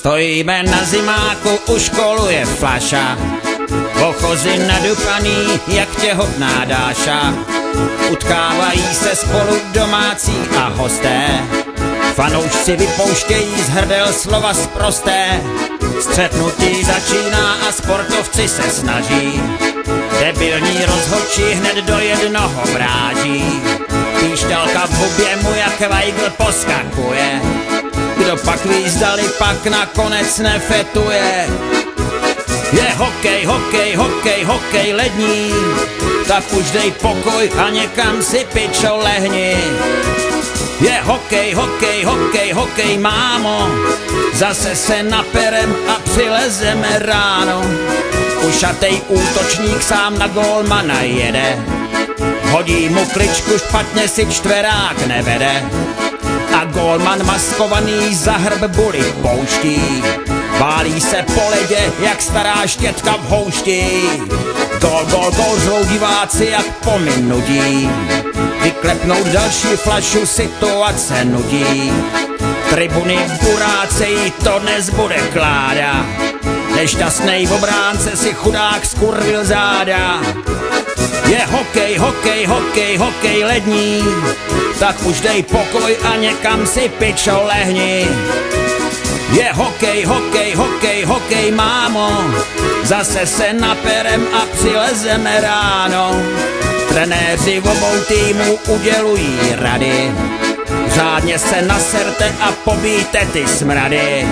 Stojíme na zimáku, už koluje flaša, ochozy nadupaný, jak těhotná Dáša. Utkávají se spolu domácí a hosté, fanoušci vypouštějí z hrdel slova sprosté. Střetnutí začíná a sportovci se snaží, debilní rozhodčí hned do jednoho vráží. Píšťalka v hubě mu jak Weigl poskakuje, kdo pak ví, zdali pak nakonec nefetuje. Je hokej, hokej, hokej, hokej lední, tak už dej pokoj a někam si pičo lehni. Je hokej, hokej, hokej, hokej, mámo, zase se naperem a přilezeme ráno. Ušatej útočník sám na gólmana jede, hodí mu kličku, špatně si čtverák nevede. A gólman maskovaný za hrb buly pouští, válí se po ledě jak stará štětka v houšti. Gól, gól, gól, řvou diváci jak po minutí, vyklepnout další flašu situace nudí. Tribuny burácejí, to dnes bude kláda, nešťastnej obránce si chudák skurvil záda. Je hokej, hokej, hokej, hokej lední, tak už dej pokoj a někam si pičo lehni. Je hokej, hokej, hokej, hokej, mámo, zase se naperem a přilezeme ráno. Trenéři obou týmů udělují rady, řádně se naserte a pobíjte ty smrady.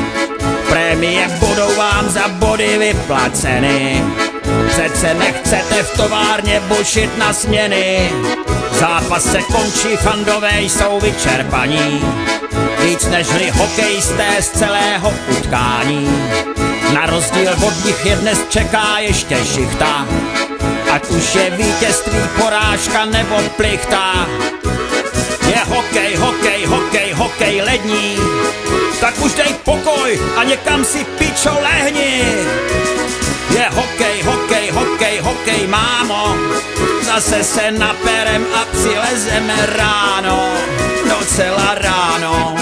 Prémie budou vám za body vyplaceny, přece nechcete v továrně bušit na směny. Zápas se končí, fandové jsou vyčerpaní, víc nežli hokejisté z celého utkání. Na rozdíl od nich je dnes čeká ještě šichta, ať už je vítězství, porážka nebo plichta. Je hokej, hokej, hokej, hokej lední, tak už dej pokoj a někam si pičo lehni. Je hokej, hokej, hokej, hokej, mámo, zase se naperem a přilezeme ráno, docela ráno.